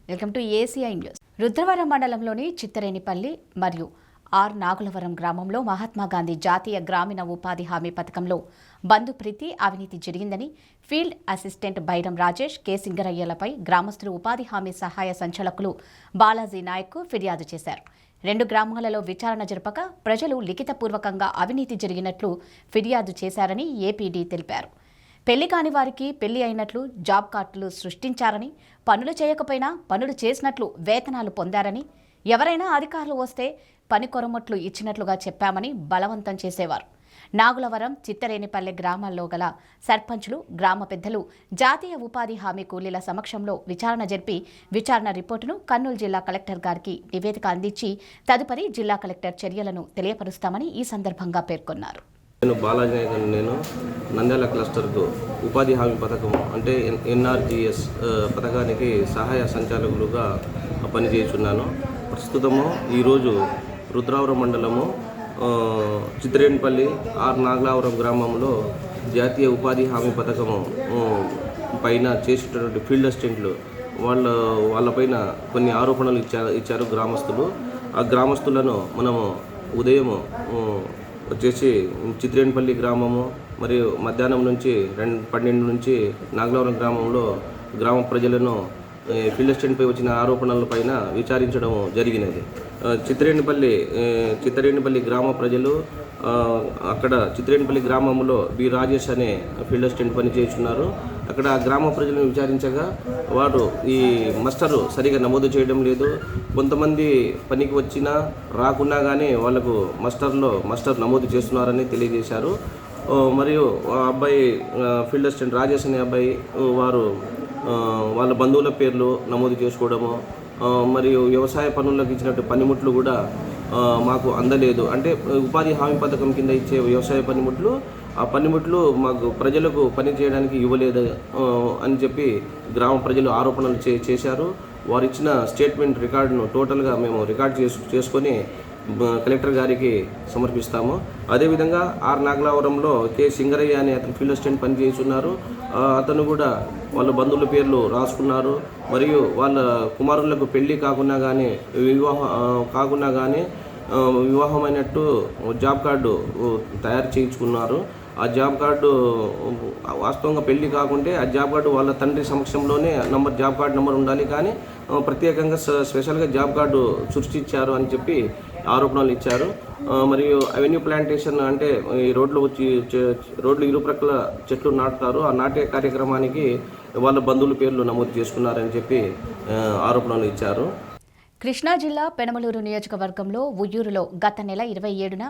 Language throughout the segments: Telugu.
Welcome to ACI news. Rudravaram మండలంలోని చిత్తరేనిపల్లి మరియు ఆర్ నాగులవరం గ్రామంలో మహాత్మాగాంధీ జాతీయ గ్రామీణ ఉపాధి హామీ పథకంలో బంధుప్రీతి అవినీతి జరిగిందని field assistant Bairam Rajesh K సింగరయ్యలపై గ్రామస్తులు ఉపాధి హామీ సహాయ సంచాలకులు బాలాజీ నాయక్ ఫిర్యాదు చేశారు. 2 గ్రామాలలో విచారణ జరపక ప్రజలు లిఖితపూర్వకంగా అవినీతి జరిగినట్లు ఫిర్యాదు చేశారని ఏపీడీ తెలిపారు. పెళ్లి కాని వారికి పెళ్లి అయినట్లు జాబ్ కార్డులు సృష్టించారని, పనులు చేయకపోయినా పనులు చేసినట్లు వేతనాలు పొందారని, ఎవరైనా అధికారులు వస్తే పని కొరమట్లు ఇచ్చినట్లుగా చెప్పామని బలవంతం చేసేవారు. నాగులవరం, చిత్తరేనిపల్లె గ్రామాల్లో గల సర్పంచులు, గ్రామ పెద్దలు జాతీయ ఉపాధి హామీ కూలీల సమక్షంలో విచారణ జరిపి విచారణ రిపోర్టును కర్నూలు జిల్లా కలెక్టర్ గారికి నివేదిక అందించి తదుపరి జిల్లా కలెక్టర్ చర్యలను తెలియపరుస్తామని ఈ సందర్భంగా పేర్కొన్నారు. నేను బాలాజీ నాయక్, నేను నంద్యాల క్లస్టర్కు ఉపాధి హామీ పథకం అంటే ఎన్ఆర్జీఎస్ పథకానికి సహాయ సంచాలకులుగా పనిచేస్తున్నాను. ప్రస్తుతము ఈరోజు రుద్రవరం మండలము చిత్తరేనిపల్లి ఆర్ నాగులవరం గ్రామంలో జాతీయ ఉపాధి హామీ పథకము పైన చేసేటటువంటి ఫీల్డ్ అసిస్టెంట్లు వాళ్ళపైన కొన్ని ఆరోపణలు ఇచ్చారు గ్రామస్తులు. ఆ గ్రామస్తులను మనము ఉదయం వచ్చేసి చిత్తరేనిపల్లి గ్రామము మరియు మధ్యాహ్నం నుంచి 12 నుంచి నాగులవరం గ్రామంలో గ్రామ ప్రజలను ఫీల్డ్ అసిస్టెంట్పై వచ్చిన ఆరోపణలపైన విచారించడం జరిగినది. చిత్తరేనిపల్లి గ్రామ ప్రజలు అక్కడ చిత్తరేనిపల్లి గ్రామంలో బి రాజేష్ అనే ఫీల్డ్ అసిస్టెంట్ పనిచేస్తున్నారు. అక్కడ ఆ గ్రామ ప్రజలను విచారించగా వారు ఈ మస్టరు సరిగా నమోదు చేయడం లేదు. కొంతమంది పనికి వచ్చినా రాకున్నా కానీ వాళ్లకు మస్టర్ నమోదు చేస్తున్నారని తెలియజేశారు. మరియు ఆ అబ్బాయి ఫీల్డ్ అసిస్టెంట్ రాజేష్ అనే అబ్బాయి వాళ్ళ బంధువుల పేర్లు నమోదు చేసుకోవడము, మరియు వ్యవసాయ పనులకు ఇచ్చినట్టు పనిముట్లు కూడా మాకు అందలేదు. అంటే ఉపాధి హామీ పథకం కింద ఇచ్చే వ్యవసాయ పనిముట్లు, ఆ పనిముట్లు మాకు ప్రజలకు పని చేయడానికి ఇవ్వలేదు అని చెప్పి గ్రామ ప్రజలు ఆరోపణలు చేశారు. వారు ఇచ్చిన స్టేట్మెంట్ రికార్డును టోటల్గా మేము రికార్డ్ చేసుకొని కలెక్టర్ గారికి సమర్పిస్తాము. అదేవిధంగా ఆర్ నాగులవరంలో కె సింగరయ్య అనే అతను ఫీల్డ్ అసిస్టెంట్ పనిచేస్తున్నారు. అతను కూడా వాళ్ళ బంధువుల పేర్లు రాసుకున్నారు. మరియు వాళ్ళ కుమారులకు పెళ్లి కాకుండా కానీ వివాహమైనట్టు జాబ్ కార్డు తయారు చేయించుకున్నారు. ఆ జాబ్ కార్డు వాస్తవంగా పెళ్లి కాకుంటే ఆ జాబ్ కార్డు వాళ్ళ తండ్రి సమక్షంలోనే జాబ్ కార్డు నెంబర్ ఉండాలి, కానీ ప్రత్యేకంగా స్పెషల్గా జాబ్ కార్డు సృష్టించారు అని చెప్పి ఆరోపణలు ఇచ్చారు. మరియు అవెన్యూ ప్లాంటేషన్ అంటే ఈ రోడ్లు ఇరుప్రక్కల చెట్లు నాటుతారు. ఆ నాటే కార్యక్రమానికి వాళ్ళ బంధువుల పేర్లు నమోదు చేసుకున్నారని చెప్పి ఆరోపణలు ఇచ్చారు. కృష్ణా జిల్లా పెనమలూరు నియోజకవర్గంలో ఉయ్యూరులో గత నెల 27న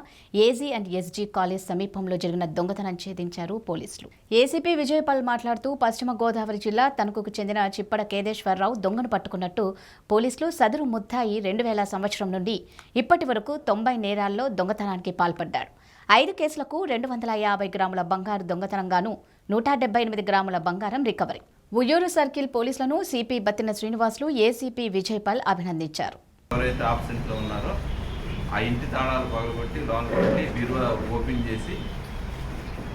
ఏజీ అండ్ ఎస్జీ కాలేజ్ సమీపంలో జరిగిన దొంగతనం ఛేదించారు పోలీసులు. ఏసీపీ విజయపాల్ మాట్లాడుతూ పశ్చిమ గోదావరి జిల్లా తణుకుకు చెందిన చిప్పడ కేదేశ్వరరావు దొంగను పట్టుకున్నట్టు పోలీసులు సదరు ముద్దాయి 2000 సంవత్సరం నుండి ఇప్పటి వరకు 90 నేరాల్లో దొంగతనానికి పాల్పడ్డారు. 5 కేసులకు 250 గ్రాముల బంగారు దొంగతనంగాను 178 గ్రాముల బంగారం రికవరీ. ఉయ్యూరు సర్కిల్ పోలీసులను సిపి బత్తిన శ్రీనివాసులు, ఏసీపీ విజయపాల్ అభినందించారు. ఎవరైతే ఆబ్సెంట్లో ఉన్నారో ఆ ఇంటి తాళాలు పగలగొట్టి లోన్ పెట్టి బీరువా ఓపెన్ చేసి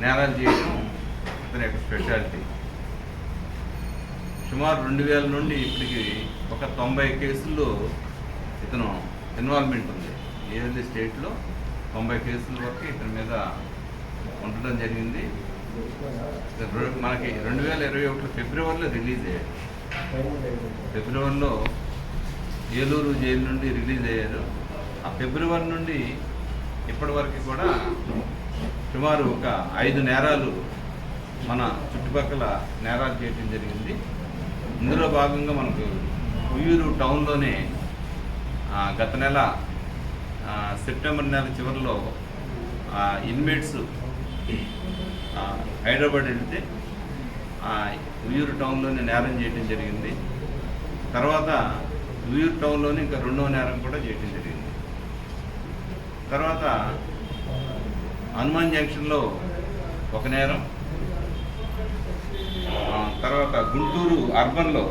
నేరాలు చేయడం ఇతని యొక్క స్పెషాలిటీ. సుమారు 2000 నుండి ఇప్పటికి ఒక 90 కేసుల్లో ఇతను ఇన్వాల్వ్మెంట్ ఉంది. ఏదైతే స్టేట్లో 90 కేసుల వరకు ఇతని మీద ఉండడం జరిగింది. మనకి 2021 ఫిబ్రవరిలో రిలీజ్ అయ్యారు. ఫిబ్రవరిలో ఏలూరు జైలు నుండి రిలీజ్ అయ్యారు. ఆ ఫిబ్రవరి నుండి ఇప్పటి వరకు కూడా సుమారు ఒక 5 నేరాలు మన చుట్టుపక్కల నేరాలు చేయడం జరిగింది. ఇందులో భాగంగా మనకు ఉయ్యూరు టౌన్లోనే గత నెల సెప్టెంబర్ నెల చివరిలో ఇన్మేట్స్ హైదరాబాద్ వెళ్తే ఉయ్యూరు టౌన్లోనే నేరం చేయడం జరిగింది. తర్వాత ఉయ్యూరు టౌన్లోనే ఇంకా 2వ నేరం కూడా చేయడం జరిగింది. తర్వాత హనుమాన్ జంక్షన్లో ఒక నేరం, తర్వాత గుంటూరు అర్బన్లో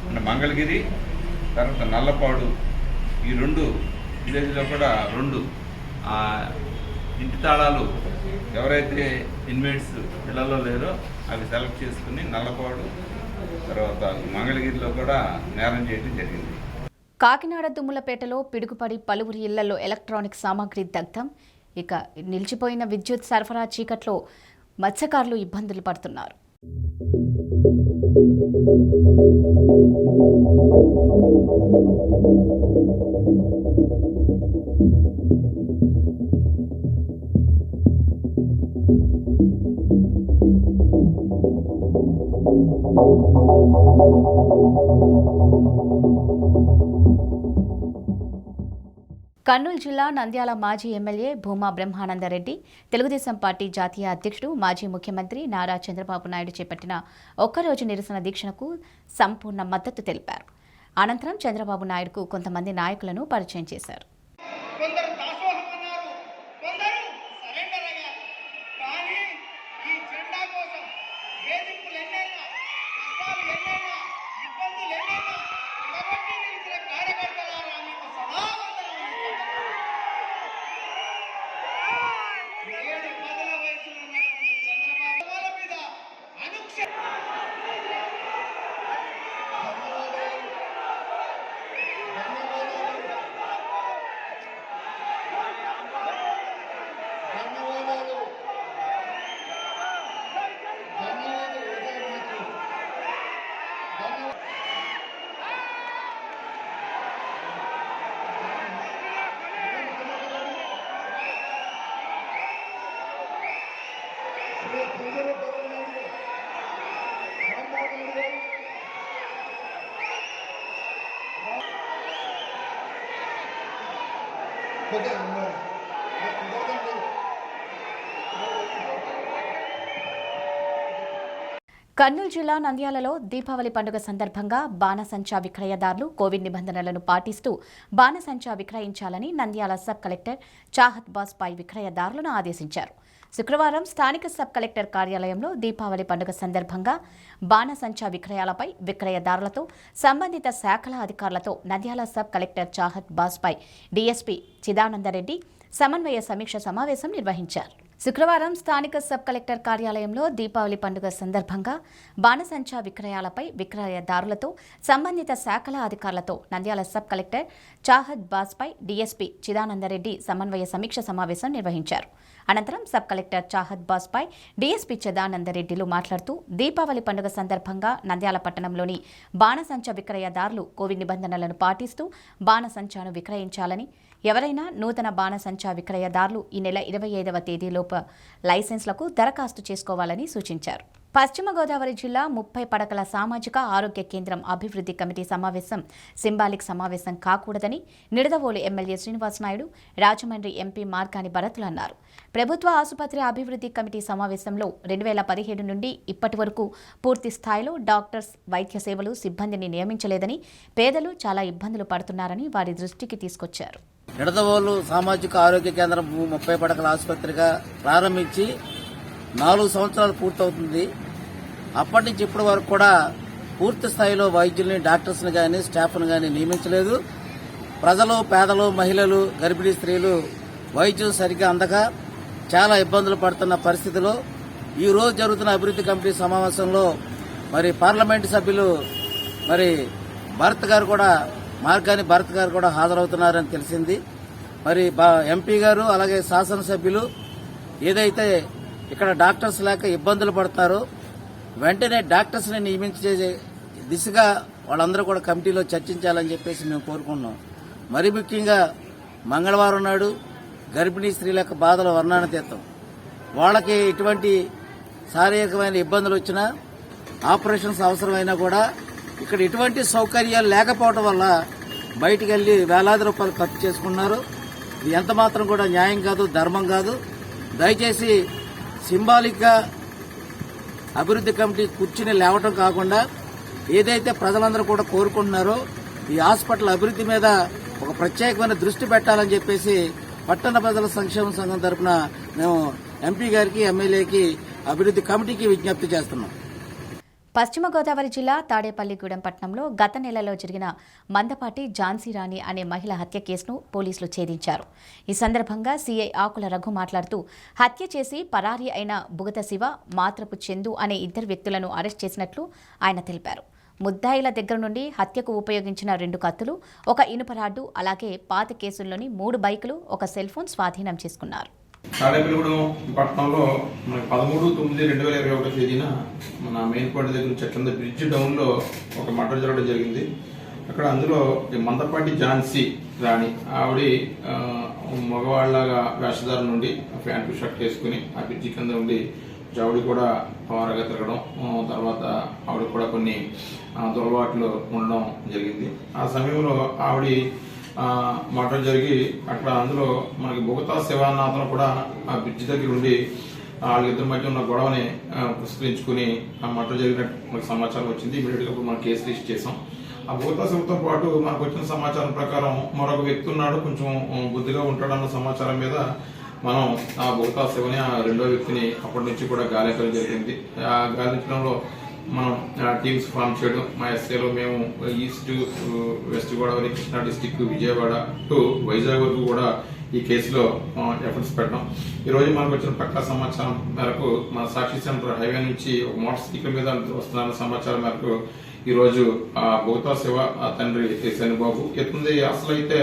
అంటే మంగళగిరి, తర్వాత నల్లపాడు, ఈ 2 విలేజ్లో కూడా 2 ఇంటి తాళాలు ఎవరైతే ఇన్మేట్స్ ఇళ్లలో లేరో అవి సెలెక్ట్ చేసుకుని నల్లపాడు తర్వాత మంగళగిరిలో కూడా నేరం చేయడం జరిగింది. కాకినాడ దుమ్ములపేటలో పిడుగుపడి పలువురి ఇళ్లలో ఎలక్ట్రానిక్ సామాగ్రి దగ్ధం. ఇక నిలిచిపోయిన విద్యుత్ సరఫరా చీకట్లో మత్స్యకారులు ఇబ్బందులు పడుతున్నారు. కర్నూలు జిల్లా నంద్యాల మాజీ ఎమ్మెల్యే భూమా బ్రహ్మానందరెడ్డి తెలుగుదేశం పార్టీ జాతీయ అధ్యక్షుడు మాజీ ముఖ్యమంత్రి నారా చంద్రబాబు నాయుడు చేపట్టిన ఒక్కరోజు నిరసన దీక్షకు సంపూర్ణ మద్దతు తెలిపారు. అనంతరం చంద్రబాబు నాయుడుకు కొంతమంది నాయకులను పరిచయం చేశారు. కర్నూలు జిల్లా నంద్యాలలో దీపావళి పండుగ సందర్భంగా బాణసంచా విక్రయదారులు కోవిడ్ నిబంధనలను పాటిస్తూ బాణసంచా విక్రయించాలని Nandyal sub collector Chahat Bajpai విక్రయదారులను ఆదేశించారు. శుక్రవారం స్థానిక సబ్ కలెక్టర్ కార్యాలయంలో దీపావళి పండుగ సందర్భంగా బాణసంచా విక్రయాలపై విక్రయదారులతో సంబంధిత శాఖల అధికారులతో Nandyal sub collector Chahat Bajpai DSP Chidananda Reddy సమన్వయ సమీక్ష సమావేశం నిర్వహించారు. శుక్రవారం స్థానిక సబ్ కలెక్టర్ కార్యాలయంలో దీపావళి పండుగ సందర్భంగా బాణసంచా విక్రయాలపై విక్రయదారులతో సంబంధిత శాఖల అధికారులతో Nandyal sub collector Chahat Bajpai DSP Chidananda Reddy సమన్వయ సమీక్ష సమావేశం నిర్వహించారు. అనంతరం sub collector Chahat Bajpai DSP చిదానందరెడ్డిలు మాట్లాడుతూ దీపావళి పండుగ సందర్భంగా నంద్యాల పట్టణంలోని బాణసంచా విక్రయదారులు కోవిడ్ నిబంధనలను పాటిస్తూ బాణసంచాను విక్రయించాలని, ఎవరైనా నూతన బాణసంచా విక్రయదారులు ఈ నెల 25వ తేదీలోపు లైసెన్స్లకు దరఖాస్తు చేసుకోవాలని సూచించారు. పశ్చిమ గోదావరి జిల్లా 30 పడకల సామాజిక ఆరోగ్య కేంద్రం అభివృద్ధి కమిటీ సమావేశం సింబాలిక్ సమావేశం కాకూడదని నిడదవోలు ఎమ్మెల్యే శ్రీనివాస్ నాయుడు, రాజమండ్రి ఎంపీ మార్గాని భరతులు అన్నారు. ప్రభుత్వ ఆసుపత్రి అభివృద్ధి కమిటీ సమావేశంలో 2017 నుండి ఇప్పటి వరకు పూర్తి స్థాయిలో డాక్టర్స్, వైద్య సేవలు సిబ్బందిని నియమించలేదని, పేదలు చాలా ఇబ్బందులు పడుతున్నారని వారి దృష్టికి తీసుకొచ్చారు. నిడదవోలు సామాజిక ఆరోగ్య కేంద్రం 30 పడకల ఆసుపత్రిగా ప్రారంభించి 4 సంవత్సరాలు పూర్తవుతుంది. అప్పటి నుంచి ఇప్పటి వరకు కూడా పూర్తి స్థాయిలో వైద్యుల్ని, డాక్టర్స్ని కానీ స్టాఫ్ను కానీ నియమించలేదు. ప్రజలు, పేదలు, మహిళలు, గర్భిణీ స్త్రీలు వైద్యం సరిగ్గా అందక చాలా ఇబ్బందులు పడుతున్న పరిస్థితిలో ఈ రోజు జరుగుతున్న అభివృద్ధి కమిటీ సమావేశంలో మరి పార్లమెంటు సభ్యులు మార్గాని భరత్ గారు కూడా హాజరవుతున్నారని తెలిసింది. మరి ఎంపీ గారు అలాగే శాసనసభ్యులు ఏదైతే ఇక్కడ డాక్టర్స్ లేక ఇబ్బందులు పడతారో వెంటనే డాక్టర్స్ ని నియమించే దిశగా వాళ్ళందరూ కూడా కమిటీలో చర్చించాలని చెప్పేసి మేము కోరుకుంటున్నాం. మరి ముఖ్యంగా మంగళవారం నాడు గర్భిణీ స్త్రీల యొక్క బాధలు వర్ణనాతీతం. వాళ్ళకి ఎటువంటి శారీరకమైన ఇబ్బందులు వచ్చినా, ఆపరేషన్స్ అవసరమైనా కూడా ఇక్కడ ఎటువంటి సౌకర్యాలు లేకపోవడం వల్ల బయటికి వెళ్లి వేలాది రూపాయలు ఖర్చు చేసుకున్నారు. ఇది ఎంత మాత్రం కూడా న్యాయం కాదు, ధర్మం కాదు. దయచేసి సింబాలిక్ గా అభివృద్ధి కమిటీ కూర్చుని లేవటం కాకుండా ఏదైతే ప్రజలందరూ కూడా కోరుకుంటున్నారో ఈ హాస్పిటల్ అభివృద్ధి మీద ఒక ప్రత్యేకమైన దృష్టి పెట్టాలని చెప్పేసి పట్టణ ప్రజల సంక్షేమ సంఘం తరఫున మేము ఎంపీ గారికి, ఎమ్మెల్యేకి, అభివృద్ధి కమిటీకి విజ్ఞప్తి చేస్తున్నాం. పశ్చిమ గోదావరి జిల్లా తాడేపల్లిగూడెం పట్టణంలో గత నెలలో జరిగిన మందపాటి ఝాన్సీ రాణి అనే మహిళ హత్య కేసును పోలీసులు ఛేదించారు. ఈ సందర్భంగా సీఐ ఆకుల రఘు మాట్లాడుతూ హత్య చేసి పరారీ అయిన బుగత శివ, మాత్రపు చందు అనే 2 వ్యక్తులను అరెస్ట్ చేసినట్లు ఆయన తెలిపారు. ముద్దాయిల దగ్గర నుండి హత్యకు ఉపయోగించిన 2 కత్తులు, ఒక ఇనుప రాడ్డు, అలాగే పాత కేసుల్లోని 3 బైకులు, ఒక సెల్ ఫోన్ స్వాధీనం చేసుకున్నారు. తాడేపల్లిగూడెం పట్టణంలో మన 13/9/2021 తేదీన మన మెయిన్ పాయింట్ దగ్గర నుంచి కింద బ్రిడ్జ్ డౌన్లో ఒక మర్డర్ జరగడం జరిగింది. అక్కడ అందులో మందపాటి ఝాన్సీ రాణి ఆవిడ మగవాళ్ళగా వేషధార నుండి ప్యాంటు షర్ట్ వేసుకుని ఆ బ్రిడ్జి కింద ఉండి ఆవిడ కూడా పవారగా తిరగడం, తర్వాత ఆవిడ కూడా కొన్ని దురలవాట్లు ఉండడం జరిగింది. ఆ సమయంలో ఆవిడ మర్డర్ జరిగి అక్కడ అందులో మనకి బొగతా శివానాథన్ కూడా ఆ బ్రిడ్జి దగ్గర ఉండి వాళ్ళిద్దరి మధ్య ఉన్న గొడవని పురస్కరించుకుని ఆ మర్డర్ జరిగినట్టు మనకు సమాచారం వచ్చింది. ఇమీడియట్గా మనం కేసు రిజిస్టర్ చేసాం. ఆ బొగతా శివతో పాటు మనకు వచ్చిన సమాచారం ప్రకారం మరొక వ్యక్తి ఉన్నాడు, కొంచెం బుద్ధిగా ఉంటాడన్న సమాచారం మీద మనం ఆ బొగతా శివని ఆ రెండో వ్యక్తిని అప్పటి నుంచి కూడా గాలించడం జరిగింది. ఆ గాలించడంలో మనం టీమ్స్ ఫామ్ చేయడం, మా ఎస్ఏలో మేము east west Godavari, Krishna district, Vijayawada to Vizag వరకు కూడా ఈ కేసులో ఎఫర్ట్స్ పెట్టడం. ఈరోజు మనకు వచ్చిన పక్కా సమాచారం మేరకు మన సాక్షి సెంటర్ హైవే నుంచి ఒక మోటార్ సైకిల్ మీద వస్తున్న సమాచారం మేరకు ఈరోజు బొగతా శివ తండ్రి శనిబాబు ఎత్తుంది. అసలు అయితే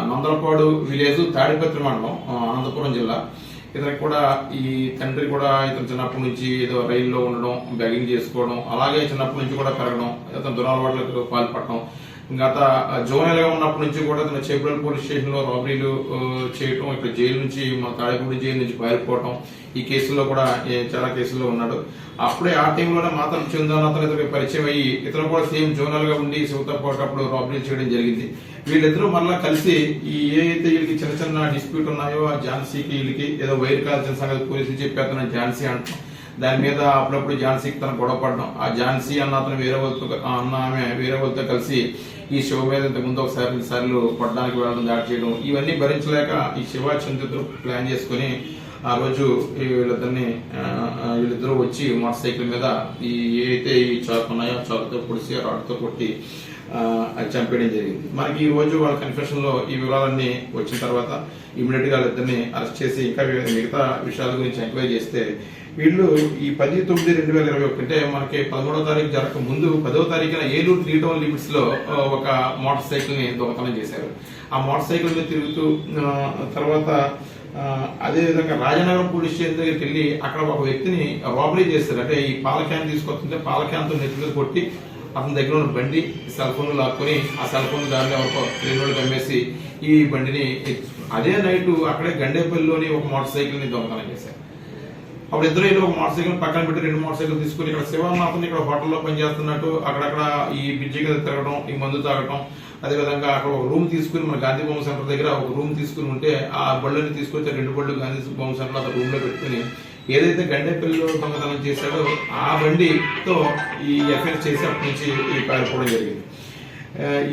నందలపాడు విలేజ్, తాడిపత్రి మండలం, అనంతపురం జిల్లా. ఇతనికి కూడా ఈ తండ్రి కూడా ఇతను చిన్నప్పటి నుంచి ఏదో రైల్లో ఉండడం, బ్యాగింగ్ చేసుకోవడం, అలాగే చిన్నప్పటి నుంచి కూడా పెరగడం, ఇతను దురాలవాట్లకు పాల్పడడం, గత జోనల్ గా ఉన్నప్పటి నుంచి కూడా ఇతను చేపల్ పోలీస్ స్టేషన్ లో రాబరీలు చేయడం, ఇక్కడ జైలు నుంచి మన తాడేపూడి జైలు నుంచి పారిపోవడం, ఈ కేసుల్లో కూడా చాలా కేసుల్లో ఉన్నాడు. అప్పుడే ఆ టైంలోనే మాత్రం చందనాథన్ ఇతనికి పరిచయం అయ్యి ఇతను కూడా సేమ్ జోనల్ గా ఉండి శివతో పాటు అప్పుడు రాబరీలు చేయడం జరిగింది. వీళ్ళిద్దరూ మరలా కలిసి ఈ ఏదైతే వీళ్ళకి చిన్న చిన్న డిస్ప్యూట్ ఉన్నాయో ఆ ఝాన్సీకి వీళ్ళకి ఏదో వైర్ కాల్సిన సంగతి పోలీసులు చెప్పేస్తున్న ఝాన్సీ అంటాం. దాని మీద అప్పుడప్పుడు ఝాన్సీకి తను గొడవ పడడం, ఆ ఝాన్సీ అన్న అతను వేరే వాళ్ళతో కలిసి ఈ శివ మీద ఇంత ముందు ఒకసారి 2 సార్లు పడడానికి వెళ్ళడం, దాడి చేయడం, ఇవన్నీ భరించలేక ఈ శివ చంద్రుడు ప్లాన్ చేసుకుని ఆ రోజు వీళ్ళిద్దరూ వచ్చి మోటార్ సైకిల్ మీద ఈ ఏదైతే ఈ చాకు ఉన్నాయో చాకుతో పొడిసి రాడ్తో కొట్టి చంపేయడం జరిగింది. మనకి ఈ రోజు వాళ్ళ కన్ఫెషన్ లో ఈ వివరాలన్నీ వచ్చిన తర్వాత ఇమీడియట్ గా వాళ్ళిద్దరిని అరెస్ట్ చేసి ఇంకా మిగతా విషయాల గురించి ఎంక్వైరీ చేస్తే వీళ్ళు ఈ 10/9/2021 అంటే మనకి 13వ తారీఖు జరగక ముందు 10వ తారీఖున ఏలూరు 3 టౌన్ లిమిట్స్ లో ఒక మోటార్ సైకిల్ ని దొంగతనం చేశారు. ఆ మోటార్ సైకిల్ మీద తిరుగుతూ తర్వాత అదే విధంగా రాజనగరం పోలీస్ స్టేషన్ దగ్గరికి వెళ్ళి అక్కడ ఒక వ్యక్తిని రాబరీ చేస్తారు. అంటే ఈ పాల క్యాన్ తీసుకొస్తుంటే పాల క్యాన్ తో నెత్తి మీద కొట్టి అతని దగ్గర ఉన్న బండి, సెల్ ఫోన్ లాక్కొని ఆ సెల్ ఫోన్ దారిలో ఎవరికో తెలియని అమ్మేసి ఈ బండిని అదే నైట్ అక్కడే గండేపల్లిలోని ఒక మోటార్ సైకిల్ ని దొంగతనం చేశారు. అప్పుడు ఇద్దరు ఒక మోటార్ సైకిల్ పక్కన పెట్టి 2 మోటార్ సైకిల్ తీసుకుని ఇక్కడ శివనాథన్ ఇక్కడ హోటల్లో పనిచేస్తున్నట్టు అక్కడక్కడ ఈ బ్రిడ్జి మీద తిరగడం, ఈ మందు తాగడం, అదేవిధంగా అక్కడ ఒక రూమ్ తీసుకుని మన గాంధీ బొమ్మ సెంటర్ దగ్గర ఒక రూమ్ తీసుకుని ఉంటే ఆ బళ్ళని తీసుకొచ్చి 2 బళ్ళు గాంధీ బొమ్మ సెంటర్ అక్కడ రూమ్ లో పెట్టుకుని ఏదైతే గండేపల్లిలో దొంగతనం చేశాడో ఆ బండితో ఈ ఎఫ్ఐఆర్ చేసి అప్పటి నుంచి ఈ పారిపోవడం జరిగింది.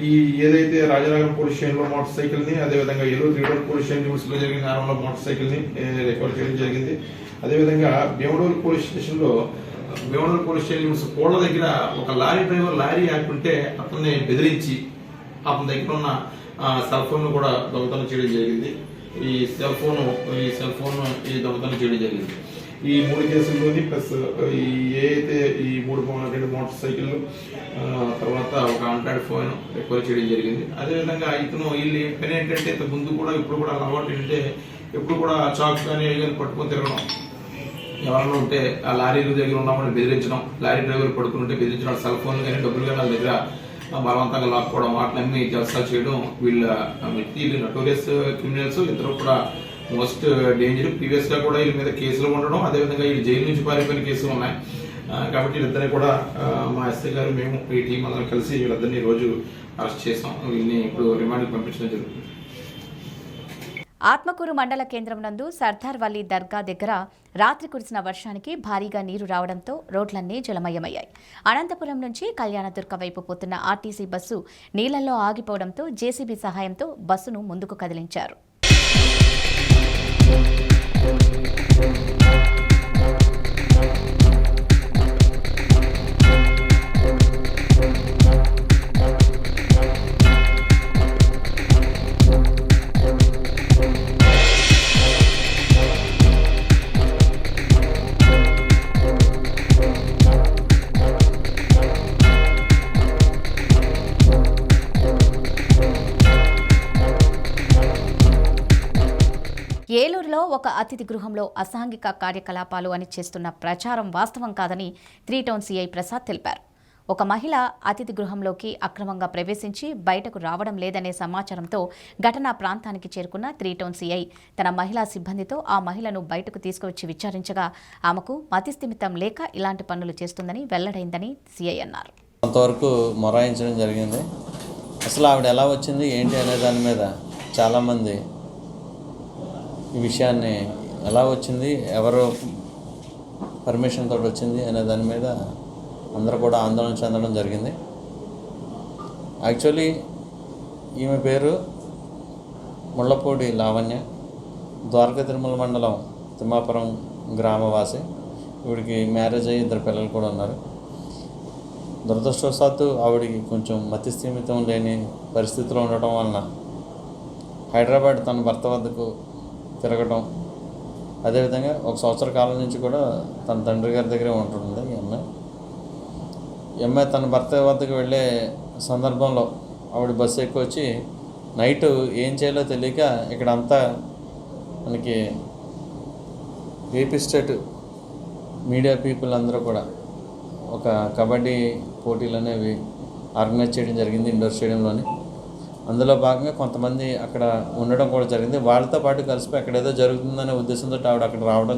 ఈ ఏదైతే రాజనగరం పోలీస్ స్టేషన్ లో మోటార్ సైకిల్ ని, అదేవిధంగా ఏలూరు 3 టౌన్ పోలీస్ స్టేషన్ లో జరిగిన నేరంలో మోటార్ సైకిల్ ని రికవర్ చేయడం జరిగింది. అదేవిధంగా భీమడోలు పోలీస్ స్టేషన్ కోళ్ల దగ్గర ఒక లారీ డ్రైవర్ లారీ ఆకుంటే అతన్ని బెదిరించి అతని దగ్గర ఉన్న సెల్ ఫోన్ కూడా దొంగతనం చేయడం జరిగింది. ఈ సెల్ ఫోన్ దొంగతనం చేయడం జరిగింది. ఈ 3 కేసుల్లోని ప్లస్ ఈ ఏదైతే ఈ 2 మోటార్ సైకిల్ తర్వాత ఒక ఆండ్రాయిడ్ ఫోన్ రికవర్ చేయడం జరిగింది. అదేవిధంగా ఇతను వీళ్ళు పని ఏంటంటే ఇంత ముందు కూడా ఇప్పుడు కూడా అలవాటు ఏంటంటే ఎప్పుడు కూడా చాక్ కానీ పట్టుకొని తిరగడం, ఎవరైనా ఉంటే ఆ లారీల దగ్గర ఉన్నామని బెదిరించడం, లారీ డ్రైవర్ పడుకుని ఉంటే బెదిరించడం, సెల్ ఫోన్ కానీ డబ్బులు కానీ వాళ్ళ దగ్గర బలవంతంగా లాక్కోవడం, వాటిని జలసాలు చేయడం. వీళ్ళు నటోరియస్ క్రిమినల్స్, ఇద్దరు కూడా మోస్ట్ డేంజర్. ప్రీవియస్ గా కూడా వీళ్ళ మీద కేసులు ఉండడం, అదేవిధంగా వీళ్ళు జైలు నుంచి పారిపోయిన కేసులు ఉన్నాయి. కాబట్టి వీళ్ళిద్దరిని కూడా మా ఎస్ఐ గారు మేము ఈ టీం అందరం కలిసి వీళ్ళిద్దరిని రోజు అరెస్ట్ చేసాం. వీళ్ళని ఇప్పుడు రిమాండ్కి పంపించడం జరుగుతుంది. ఆత్మకూరు మండల కేంద్రం నందు సర్దార్ వల్లి దర్గా దగ్గర రాత్రి కురిసిన వర్షానికి భారీగా నీరు రావడంతో రోడ్లన్నీ జలమయమయ్యాయి. అనంతపురం నుంచి కళ్యాణదుర్గ వైపు పోతున్న ఆర్టీసీ బస్సు నీళ్లలో ఆగిపోవడంతో జేసీబీ సహాయంతో బస్సును ముందుకు కదిలించారు. ఏలూరులో ఒక అతిథి గృహంలో అసాంఘిక కార్యకలాపాలు అని చేస్తున్న ప్రచారం వాస్తవం కాదని 3 టౌన్ సీఐ ప్రసాద్ తెలిపారు. ఒక మహిళ అతిథి గృహంలోకి అక్రమంగా ప్రవేశించి బయటకు రావడం లేదనే సమాచారంతో ఘటనా ప్రాంతానికి చేరుకున్న 3 టౌన్ సీఐ తన మహిళా సిబ్బందితో ఆ మహిళను బయటకు తీసుకువచ్చి విచారించగా ఆమెకు మతిస్థిమితం లేక ఇలాంటి పనులు చేస్తుందని వెల్లడైందని సీఐ అన్నారు. కొంతవరకు మొరాయించడం జరిగింది. అసలు ఆవిడ ఎలా వచ్చింది ఏంటి అనే దాని మీద చాలామంది ఈ విషయాన్ని ఎలా వచ్చింది, ఎవరు పర్మిషన్ తోటి వచ్చింది అనే దాని మీద అందరూ కూడా ఆందోళన చెందడం జరిగింది. యాక్చువల్లీ ఈమె పేరు ముళ్ళపూడి లావణ్య, ద్వారకా తిరుమల మండలం తిమ్మాపురం గ్రామవాసి. ఈవిడికి మ్యారేజ్ అయ్యి 2 పిల్లలు కూడా ఉన్నారు. దురదృష్టవశాత్తు ఆవిడికి కొంచెం మతిస్థిమితం లేని పరిస్థితిలో ఉండటం వలన హైదరాబాద్ తన భర్త వద్దకు తిరగటం, అదేవిధంగా 1 సంవత్సర కాలం నుంచి కూడా తన తండ్రి గారి దగ్గరే ఉంటుంది ఈ అమ్మాయి. తన భర్త వద్దకు వెళ్ళే సందర్భంలో ఆవిడ బస్సు ఎక్కువ వచ్చి నైట్ ఏం చేయాలో తెలియక ఇక్కడంతా మనకి ఏపీ స్టేట్ మీడియా పీపుల్ అందరూ కూడా ఒక కబడ్డీ పోటీలు అనేవి ఆర్గనైజ్ చేయడం జరిగింది ఇండోర్ స్టేడియంలోని. అందులో భాగంగా కొంతమంది అక్కడ ఉండడం కూడా జరిగింది. వాళ్ళతో పాటు కలిసిపోయి అక్కడ ఏదో జరుగుతుందనే ఉద్దేశంతో ఆవిడ అక్కడ రావడం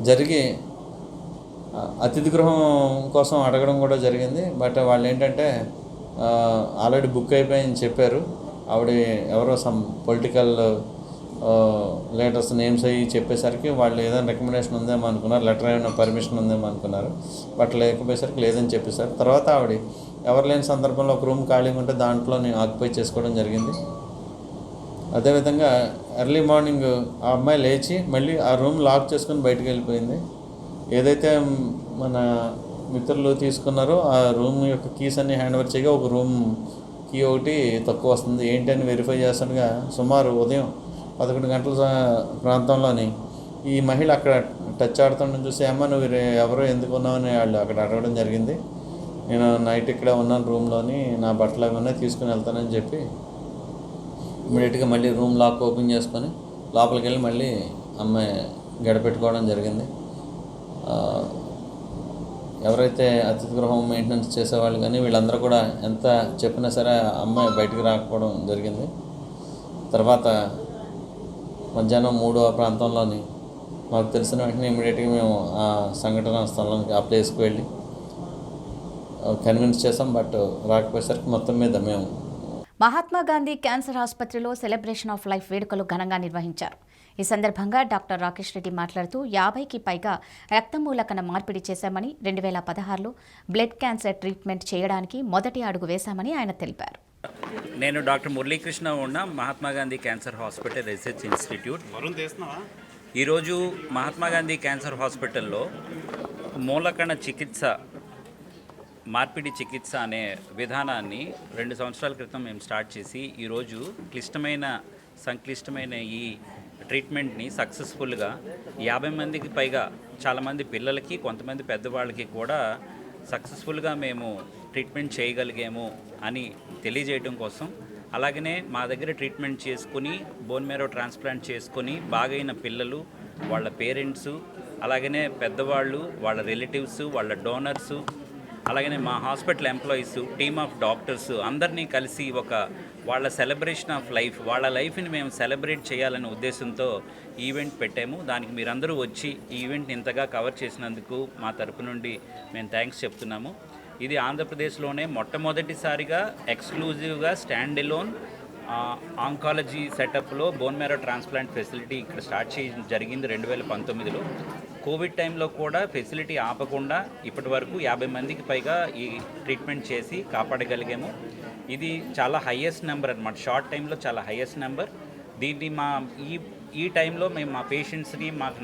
జరిగి అతిథి గృహం కోసం అడగడం కూడా జరిగింది. బట్ వాళ్ళు ఏంటంటే ఆల్రెడీ బుక్ అయిపోయిందని చెప్పారు. ఆవిడ ఎవరో సమ్ పొలిటికల్ లీడర్స్ నేమ్స్ అయ్యి చెప్పేసరికి వాళ్ళు ఏదైనా రికమెండేషన్ ఉందేమో అనుకున్నారు, లెటర్ ఏమైనా పర్మిషన్ ఉందేమో అనుకున్నారు. బట్ లేకపోయేసరికి లేదని చెప్పేశారు. తర్వాత ఆవిడ ఎవరు లేని సందర్భంలో ఒక రూమ్ ఖాళీగా ఉంటే దాంట్లోనే ఆక్యుపై చేసుకోవడం జరిగింది. అదేవిధంగా ఎర్లీ మార్నింగ్ ఆ అమ్మాయి లేచి మళ్ళీ ఆ రూమ్ లాక్ చేసుకుని బయటకు వెళ్ళిపోయింది. ఏదైతే మన మిత్రులు తీసుకున్నారో ఆ రూమ్ యొక్క కీస్ అన్ని హ్యాండ్ ఓవర్ చేయగా ఒక రూమ్ కీ ఒకటి తక్కువ వస్తుంది. ఏంటి అని వెరిఫై చేస్తుండగా సుమారు ఉదయం 11 గంటల ప్రాంతంలోని ఈ మహిళ అక్కడ టచ్ ఆడుతుండడం చూసి అమ్మ నువ్వు ఎవరో ఎందుకు ఉన్నావని వాళ్ళు అక్కడ అడగడం జరిగింది. నేను నైట్ ఇక్కడ ఉన్నాను రూమ్లోని, నా బట్టలు అవి ఉన్నాయి తీసుకుని వెళ్తానని చెప్పి ఇమీడియట్గా మళ్ళీ రూమ్ లాక్ ఓపెన్ చేసుకొని లోపలికి వెళ్ళి మళ్ళీ అమ్మాయి గడపెట్టుకోవడం జరిగింది. ఎవరైతే అతిథి గృహం మెయింటెనెన్స్ చేసేవాళ్ళు కానీ వీళ్ళందరూ కూడా ఎంత చెప్పినా సరే అమ్మాయి బయటికి రాకపోవడం జరిగింది. తర్వాత మధ్యాహ్నం 3 ప్రాంతంలోని మాకు తెలిసిన వెంటనే ఇమీడియట్గా మేము ఆ సంఘటన స్థలంకి ఆ ప్లేస్కి వెళ్ళి కన్విన్స్ చేసాం. బట్ రాకపోయేసరికి మొత్తం మీద మేము మహాత్మా గాంధీ క్యాన్సర్ ఆసుపత్రిలో సెలబ్రేషన్ ఆఫ్ లైఫ్ వేడుకలు ఘనంగా నిర్వహించారు. ఈ సందర్భంగా డాక్టర్ రాకేష్ రెడ్డి మాట్లాడుతూ 50కి పైగా రక్తమూలకణ మార్పిడి చేశామని, 2016లో బ్లడ్ క్యాన్సర్ ట్రీట్మెంట్ చేయడానికి మొదటి అడుగు వేశామని ఆయన తెలిపారు. నేను డాక్టర్ మురళీకృష్ణ ఉన్న Mahatma Gandhi cancer hospital research institute. ఈరోజు మహాత్మా గాంధీ క్యాన్సర్ హాస్పిటల్లో మూలకణ చికిత్స, మార్పిడి చికిత్స అనే విధానాన్ని 2 సంవత్సరాల క్రితం మేము స్టార్ట్ చేసి ఈరోజు సంక్లిష్టమైన ఈ ట్రీట్మెంట్ని సక్సెస్ఫుల్గా 50 మందికి పైగా, చాలామంది పిల్లలకి కొంతమంది పెద్దవాళ్ళకి కూడా సక్సెస్ఫుల్గా మేము ట్రీట్మెంట్ చేయగలిగాము అని తెలియజేయడం కోసం, అలాగనే మా దగ్గర ట్రీట్మెంట్ చేసుకుని బోన్ మ్యారో ట్రాన్స్ప్లాంట్ చేసుకొని బాగైన పిల్లలు, వాళ్ళ పేరెంట్సు, అలాగనే పెద్దవాళ్ళు, వాళ్ళ రిలేటివ్స్, వాళ్ళ డోనర్సు, అలాగనే మా hospital employees, team of doctors అందరినీ కలిసి ఒక వాళ్ళ సెలబ్రేషన్ ఆఫ్ లైఫ్, వాళ్ళ లైఫ్ని మేము సెలబ్రేట్ చేయాలనే ఉద్దేశంతో ఈవెంట్ పెట్టాము. దానికి మీరందరూ వచ్చి ఈ ఈవెంట్ని ఇంతగా కవర్ చేసినందుకు మా తరపు నుండి మేము థ్యాంక్స్ చెప్తున్నాము. ఇది ఆంధ్రప్రదేశ్లోనే మొట్టమొదటిసారిగా ఎక్స్క్లూజివ్గా స్టాండ్ ఎలోన్ ఆంకాలజీ సెటప్లో బోన్ మ్యారో ట్రాన్స్ప్లాంట్ ఫెసిలిటీ ఇక్కడ స్టార్ట్ చేయడం జరిగింది 2019లో. కోవిడ్ టైంలో కూడా ఫెసిలిటీ ఆపకుండా ఇప్పటి వరకు 50 మందికి పైగా ఈ ట్రీట్మెంట్ చేసి కాపాడగలిగాము. ఇది చాలా హయ్యెస్ట్ నెంబర్ అన్నమాట, షార్ట్ టైంలో చాలా హయ్యెస్ట్ నెంబర్. దీన్ని ఈ టైంలో మేము మా పేషెంట్స్కి మాకు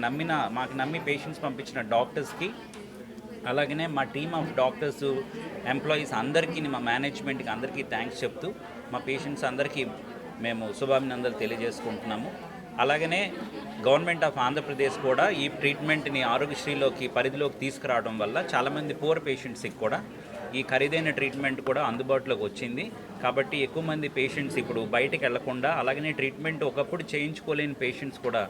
నమ్మి పేషెంట్స్ పంపించిన డాక్టర్స్కి, అలాగనే మా టీమ్ ఆఫ్ డాక్టర్స్, ఎంప్లాయీస్ అందరికీ, మా మేనేజ్మెంట్కి అందరికీ థ్యాంక్స్ చెప్తూ మా పేషెంట్స్ అందరికీ మేము శుభాభినందనలు తెలియజేసుకుంటున్నాము. అలాగనే గవర్నమెంట్ ఆఫ్ ఆంధ్రప్రదేశ్ కూడా ఈ ట్రీట్మెంట్ని ఆరోగ్యశ్రీలోకి పరిధిలోకి తీసుకురావడం వల్ల చాలామంది పూర్ పేషెంట్స్కి కూడా ఈ ఖరీదైన ట్రీట్మెంట్ కూడా అందుబాటులోకి వచ్చింది. కాబట్టి ఎక్కువ మంది పేషెంట్స్ ఇప్పుడు బయటకు వెళ్లకుండా, అలాగనే ట్రీట్మెంట్ ఒకప్పుడు చేయించుకోలేని పేషెంట్స్ కూడా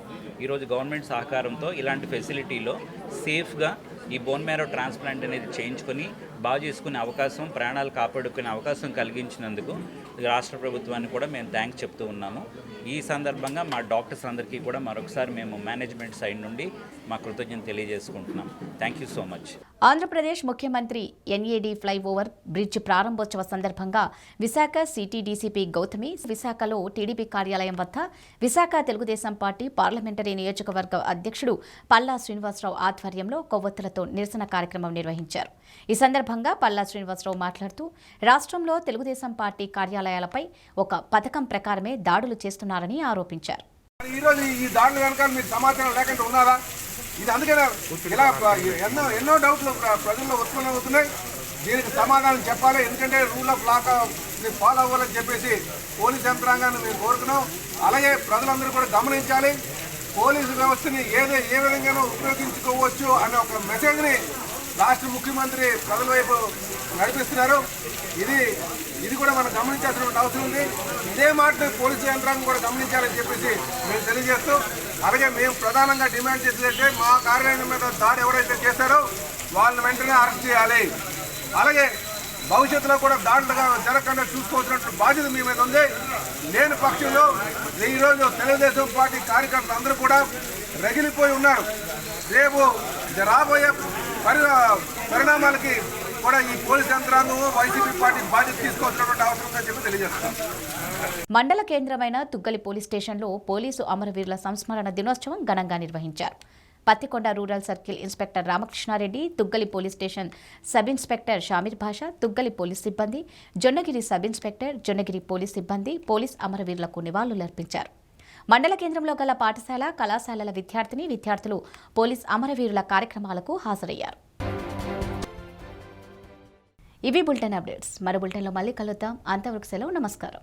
ఈరోజు గవర్నమెంట్ సహకారంతో ఇలాంటి ఫెసిలిటీలో సేఫ్గా ఈ బోన్ మ్యారో ట్రాన్స్ప్లాంట్ అనేది చేయించుకొని బాగు చేసుకునే అవకాశం, ప్రాణాలు కాపాడుకునే అవకాశం కలిగించినందుకు రాష్ట్ర ప్రభుత్వాన్ని కూడా మేము థ్యాంక్స్ చెప్తూ ఉన్నాము. ఈ సందర్భంగా మా డాక్టర్స్ అందరికీ కూడా మరొకసారి మేము మేనేజ్మెంట్ సైడ్ నుండి మా కృతజ్ఞత తెలియజేసుకుంటున్నాం. Thank you so much. Andhra Pradesh ముఖ్యమంత్రి ఎన్ఏడి ఫ్లైఓవర్ బ్రిడ్జ్ ప్రారంభోత్సవ సందర్భంగా విశాఖ సిటీ డీసీపీ గౌతమి విశాఖలో టీడీపీ కార్యాలయం వద్ద విశాఖ తెలుగుదేశం పార్టీ పార్లమెంటరీ నియోజకవర్గ అధ్యక్షుడు పల్లా శ్రీనివాసరావు ఆధ్వర్యంలో కొవ్వొత్తులతో నిరసన కార్యక్రమం నిర్వహించారు. ఈ సందర్భంగా పల్లా శ్రీనివాసరావు మాట్లాడుతూ రాష్ట్రంలో తెలుగుదేశం పార్టీ కార్యాలయాలపై ఒక పథకం ప్రకారమే దాడులు చేస్తున్నారని ఆరోపించారు. ఈరోజు ఈ దాడులు వెనకాల మీరు సమాచారం లేకుండా ఉన్నారా? ఇది అందుకనే ఇలా ఎన్నో డౌట్లు ప్రజల్లో ఉత్పన్నం అవుతున్నాయి. దీనికి సమాధానం చెప్పాలి. ఎందుకంటే రూల్ ఆఫ్ లా ఫాలో అవ్వాలని చెప్పేసి పోలీస్ యంత్రాంగాన్ని మేము కోరుతున్నాం. అలాగే ప్రజలందరూ కూడా గమనించాలి. పోలీసు వ్యవస్థని ఏ విధంగానూ ఉపయోగించుకోవచ్చు అనే ఒక మెసేజ్ని రాష్ట్ర ముఖ్యమంత్రి ప్రజల వైపు నడిపిస్తున్నారు. ఇది కూడా మనం గమనించాల్సిన అవసరం ఉంది. ఇదే మాటని పోలీసు యంత్రాంగం కూడా గమనించాలని చెప్పేసి మేము తెలియజేస్తూ, అలాగే మేము ప్రధానంగా డిమాండ్ చేసేదంటే మా కార్యాలయం మీద దాడి ఎవరైతే చేశారో వాళ్ళని వెంటనే అరెస్ట్ చేయాలి. అలాగే భవిష్యత్తులో కూడా దాడులుగా జరగకుండా చూసుకోవాల్సిన బాధ్యత మీ మీద ఉంది. లేని పక్షంలో ఈరోజు తెలుగుదేశం పార్టీ కార్యకర్తలు అందరూ కూడా రగిలిపోయి ఉన్నారు. రేపు రాబోయే పరిణామాలకి కూడా ఈ పోలీస్ యంత్రాంగం వైసీపీ పార్టీ బాధ్యత తీసుకోవాల్సినటువంటి అవసరం ఉందని చెప్పి తెలియజేస్తాం. మండల కేంద్రమైన తుగ్గలి పోలీస్ స్టేషన్లో పోలీసు అమరవీరుల సంస్మరణ దినోత్సవం ఘనంగా నిర్వహించారు. Pattikonda rural circle inspector Ramakrishna Reddy, Tuggali police station sub inspector Shameer Basha, Tuggali police సిబ్బంది, Jonnagiri sub inspector, Jonnagiri police సిబ్బంది పోలీస్ అమరవీరులకు నివాళులర్పించారు. మండల కేంద్రంలో గల పాఠశాల, కళాశాలల విద్యార్థులు పోలీస్ అమరవీరుల కార్యక్రమాలకు హాజరయ్యారు. ఇవి బులెటిన్ అప్డేట్స్. మరో బులెటిన్లో మళ్ళీ కలుద్దాం. అంతవరకు సెలవు. నమస్కారం.